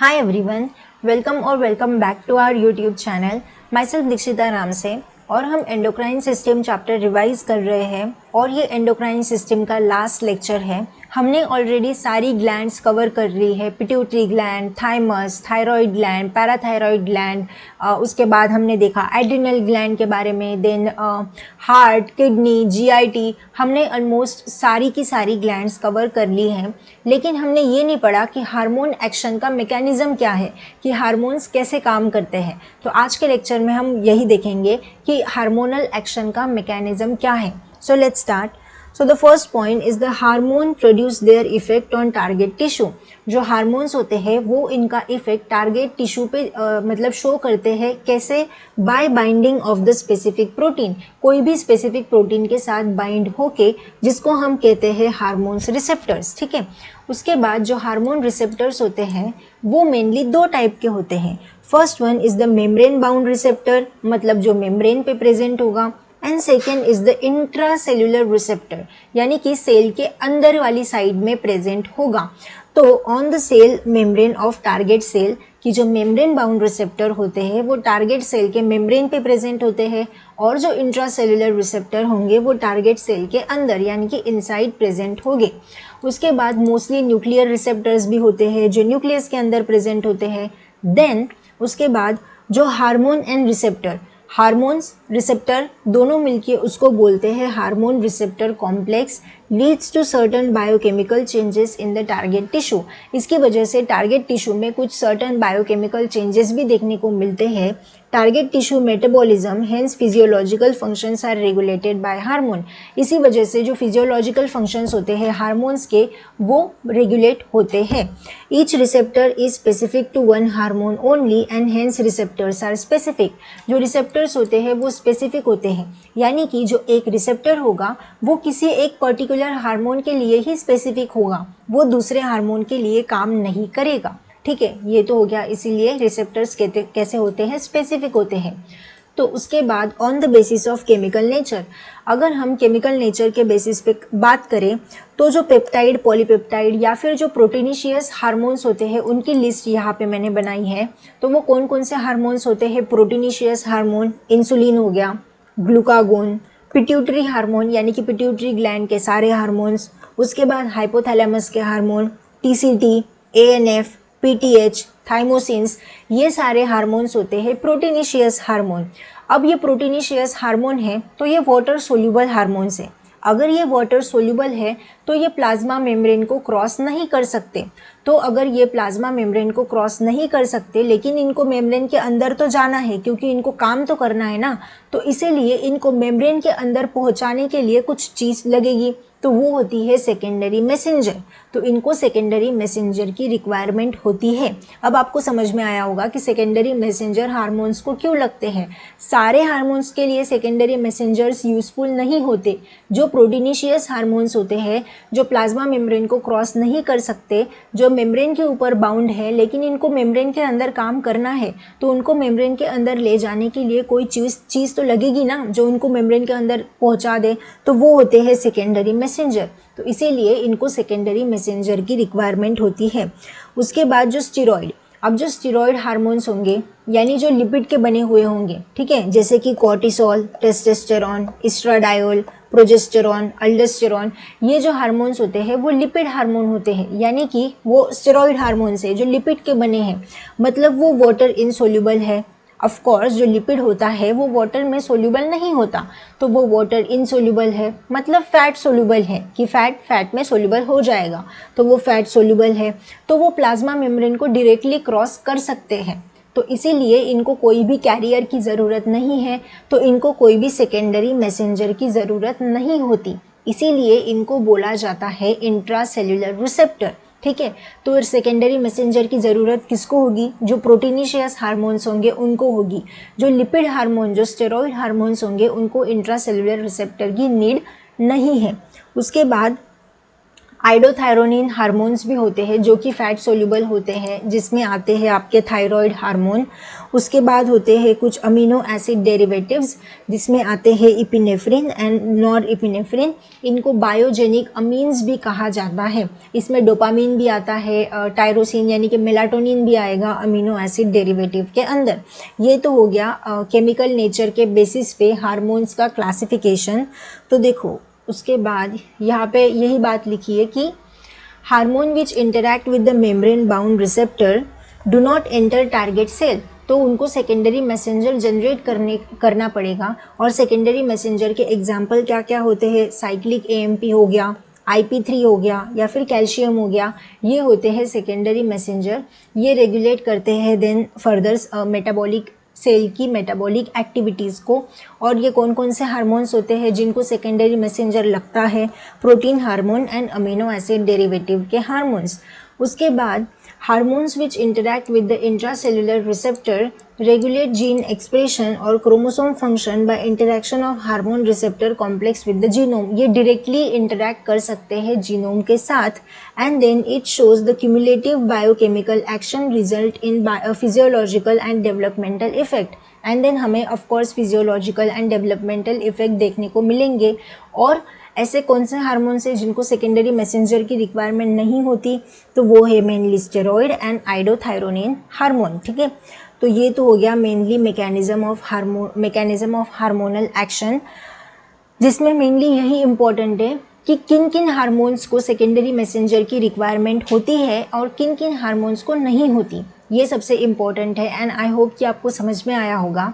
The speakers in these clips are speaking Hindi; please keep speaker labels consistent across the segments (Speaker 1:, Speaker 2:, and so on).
Speaker 1: हाय एवरीवन, वेलकम और welcome back to our YouTube channel. Myself Dikshita Ram से और हम एंडोक्राइन सिस्टम चैप्टर रिवाइज कर रहे हैं और ये एंडोक्राइन सिस्टम का लास्ट लेक्चर है। हमने ऑलरेडी सारी ग्लैंड्स कवर कर ली है, pituitary gland, thymus, thyroid gland, parathyroid gland, उसके बाद हमने देखा एड्रिनल ग्लैंड के बारे में, देन हार्ट, किडनी, जीआईटी, हमने ऑलमोस्ट सारी की सारी ग्लैंड्स कवर कर ली हैं। लेकिन हमने ये नहीं पढ़ा कि हार्मोन एक्शन का मैकेनिज्म क्या है, कि हार्मोन्स कैसे काम करते हैं। तो आज के लेक्चर में हम यही देखेंगे कि हार्मोनल एक्शन का मैकेनिज्म क्या है। So let's start. So the first point is the hormone produce their effect on target tissue। जो हार्मोन्स होते हैं वो इनका इफेक्ट टारगेट टिश्यू पे मतलब शो करते हैं। कैसे? Bye binding of the specific protein, कोई भी स्पेसिफिक प्रोटीन के साथ बाइंड होके, जिसको हम कहते हैं हार्मोन्स रिसेप्टर्स। ठीक है, उसके बाद जो हार्मोन रिसेप्टर्स होते हैं वो मेनली दो टाइप के होते हैं। First one is the membrane bound receptor, मतलब जो मेम्ब्रेन पे प्रेजेंट होगा, and second is the intracellular receptor, यानी कि सेल के अंदर वाली साइड में प्रेजेंट होगा। तो on the cell membrane of target cell, कि जो मेम्ब्रेन बाउंड रिसेप्टर होते हैं वो टारगेट सेल के मेम्ब्रेन पे प्रेजेंट होते हैं, और जो इंट्रासेल्यूलर रिसेप्टर होंगे वो टारगेट सेल के अंदर यानी कि इनसाइड प्रेजेंट होंगे। उसके बाद मोस्टली न्यूक्लियर रिसेप्टर्स भी होते हैं जो न्यूक्लियस के अंदर प्रेजेंट होते हैं। देन उसके बाद जो hormone and receptor, hormones receptor दोनों मिलके उसको बोलते हैं hormone receptor complex, leads to certain biochemical changes in the target tissue. इसकी वजह से टारगेट टिश्यू में कुछ सर्टन बायोकेमिकल चेंजेस भी देखने को मिलते हैं। Target tissue metabolism, hence physiological functions are regulated by hormone. इसी वजह से जो फिजियोलॉजिकल फंक्शंस होते हैं हार्मोन्स के वो रेगुलेट होते हैं। Each receptor is specific to one hormone only and hence receptors are specific. जो रिसेप्टर्स होते हैं वो स्पेसिफिक होते हैं, यानी कि जो एक रिसेप्टर होगा वो किसी एक पर्टिकुलर हार्मोन के लिए ही स्पेसिफिक होगा, वो दूसरे हार्मोन के लिए काम नहीं करेगा। ठीक है, ये तो हो गया, इसीलिए रिसेप्टर्स कैसे होते हैं, स्पेसिफिक होते हैं। तो उसके बाद on the basis of chemical nature, अगर हम केमिकल नेचर के बेसिस पे बात करें तो जो पेप्टाइड, पॉलीपेप्टाइड या फिर जो प्रोटीनिशियस हार्मोन्स होते हैं उनकी लिस्ट यहाँ पे मैंने बनाई है। तो वो कौन कौन से हार्मोन्स होते हैं? प्रोटीनिशियस हार्मोन, इंसुलिन हो गया, ग्लूकागोन, पिट्यूटरी हार्मोन यानी कि पिट्यूटरी ग्लैंड के सारे हार्मोन्स, उसके बाद हाइपोथैलेमस के हार्मोन, टीसीटी, एएनएफ, पीटीएच, थाइमोसिन्स, ये सारे हार्मोन्स होते हैं प्रोटीनिशियस हार्मोन। अब ये प्रोटीनिशियस हार्मोन है तो ये वाटर सोल्यूबल हार्मोन्स है। अगर ये वाटर सोल्यूबल है तो ये प्लाज्मा मेम्ब्रेन को क्रॉस नहीं कर सकते। तो अगर ये प्लाज्मा मेम्ब्रेन को क्रॉस नहीं कर सकते, लेकिन इनको मेम्ब्रेन के अंदर तो जाना है क्योंकि इनको काम तो करना है ना, तो इसीलिए इनको मेम्ब्रेन के अंदर पहुंचाने के लिए कुछ चीज़ लगेगी, तो वो होती है सेकेंडरी मैसेंजर। तो इनको सेकेंडरी मैसेंजर की रिक्वायरमेंट होती है। अब आपको समझ में आया होगा कि सेकेंडरी मैसेंजर हार्मोन्स को क्यों लगते हैं। सारे हार्मोन्स के लिए सेकेंडरी मैसेंजर्स यूजफुल नहीं होते। जो प्रोटीनिशियस हार्मोन्स होते हैं, जो प्लाज्मा मेम्ब्रेन को क्रॉस नहीं कर सकते, जो मेम्ब्रेन के ऊपर बाउंड है लेकिन इनको मेम्ब्रेन के अंदर काम करना है, तो उनको मेम्ब्रेन के अंदर ले जाने के लिए कोई चीज़ तो लगेगी ना जो उनको मेम्ब्रेन के अंदर पहुंचा दे, तो वो होते हैं सेकेंडरी मैसेंजर। तो इसीलिए इनको सेकेंडरी मैसेंजर की रिक्वायरमेंट होती है। उसके बाद जो स्टेरॉइड, अब जो स्टेरॉइड हार्मोन्स होंगे यानी जो लिपिड के बने हुए होंगे, ठीक है, जैसे कि कॉर्टिसोल, टेस्टोस्टेरोन, एस्ट्राडायोल, प्रोजेस्टेरोन, अल्डोस्टेरोन, ये जो हार्मोन्स होते हैं वो लिपिड हार्मोन होते हैं, यानी कि वो स्टेरॉइड हार्मोन्स है जो लिपिड के बने हैं, मतलब वो वाटर इनसोल्यूबल है। ऑफ कोर्स जो लिपिड होता है वो वाटर में सोल्यूबल नहीं होता, तो वो वाटर इनसोल्यूबल है, मतलब फैट सोल्यूबल है, कि फैट में सोल्यूबल हो जाएगा, तो वो फैट सोल्यूबल है, तो वो प्लाज्मा मेम्ब्रेन को डायरेक्टली क्रॉस कर सकते हैं। तो इसीलिए इनको कोई भी कैरियर की ज़रूरत नहीं है, तो इनको कोई भी सेकेंडरी मैसेंजर की ज़रूरत नहीं होती। इसीलिए इनको बोला जाता है इंट्रासेल्यूलर रिसेप्टर। ठीक है, तो सेकेंडरी मैसेंजर की ज़रूरत किसको होगी? जो प्रोटीनिशियस हार्मोन्स होंगे उनको होगी। जो लिपिड हार्मोन, जो स्टेरॉइड हार्मोन्स होंगे उनको इंट्रासेल्यूलर रिसेप्टर की नीड नहीं है। उसके बाद आइडोथायरोनिन हार्मोन्स भी होते हैं जो कि फैट सोल्यूबल होते हैं, जिसमें आते हैं आपके थायराइड हार्मोन। उसके बाद होते हैं कुछ अमीनो एसिड डेरिवेटिव्स जिसमें आते हैं इपिनेफ्रिन एंड नॉर इपिनेफ्रिन। इनको बायोजेनिक अमीन्स भी कहा जाता है। इसमें डोपामिन भी आता है, टायरोसिन यानी कि मेलाटोनिन भी आएगा अमीनो एसिड डेरिवेटिव के अंदर। ये तो हो गया केमिकल नेचर के बेसिस पे हार्मोन्स का क्लासिफिकेशन। तो देखो उसके बाद यहाँ पे यही बात लिखी है कि hormone which interact with the membrane bound receptor do not enter target cell. तो उनको सेकेंडरी मैसेंजर जनरेट करना पड़ेगा। और सेकेंडरी मैसेंजर के एग्जाम्पल क्या क्या होते हैं, साइक्लिक एएमपी हो गया, IP3 हो गया या फिर कैल्शियम हो गया, ये होते हैं सेकेंडरी मैसेंजर। ये रेगुलेट करते हैं देन फर्दर मेटाबॉलिक सेल की मेटाबॉलिक एक्टिविटीज़ को। और ये कौन कौन से हार्मोन्स होते हैं जिनको सेकेंडरी मैसेंजर लगता है, protein hormone and amino acid derivative के हार्मोन्स। उसके बाद hormones which interact with the intracellular receptor regulate gene expression और chromosome function by interaction of hormone receptor complex with the genome. ये डायरेक्टली इंटरैक्ट कर सकते हैं जीनोम के साथ। And then it shows the cumulative biochemical action result in physiological and developmental effect. And then हमें of course physiological and developmental effect देखने को मिलेंगे। और ऐसे कौन से हार्मोन्स हैं जिनको सेकेंडरी मैसेंजर की रिक्वायरमेंट नहीं होती, तो वो है mainly steroid and iodothyronine hormone. ठीक है, तो ये तो हो गया mainly mechanism of hormonal action, जिसमें मेनली यही इम्पोर्टेंट है कि किन किन हार्मोन्स को सेकेंडरी मैसेंजर की रिक्वायरमेंट होती है और किन किन हार्मोन्स को नहीं होती। ये सबसे इम्पॉर्टेंट है एंड आई होप कि आपको समझ में आया होगा।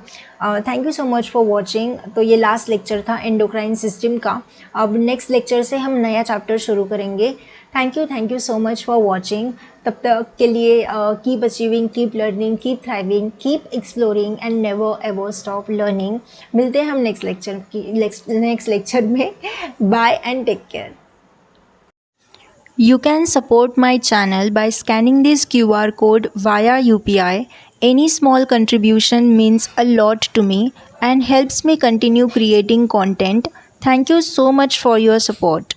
Speaker 1: Thank you so much for watching. तो ये लास्ट लेक्चर था एंडोक्राइन सिस्टम का। अब नेक्स्ट लेक्चर से हम नया चैप्टर शुरू करेंगे। Thank you so much for watching. तब तक के लिए keep achieving, keep learning, keep thriving, keep exploring and never ever stop learning. मिलते हैं हम नेक्स्ट लेक्चर में। Bye and take care.
Speaker 2: You can support my channel by scanning this QR code via UPI. Any small contribution means a lot to me and helps me continue creating content. Thank you so much for your support.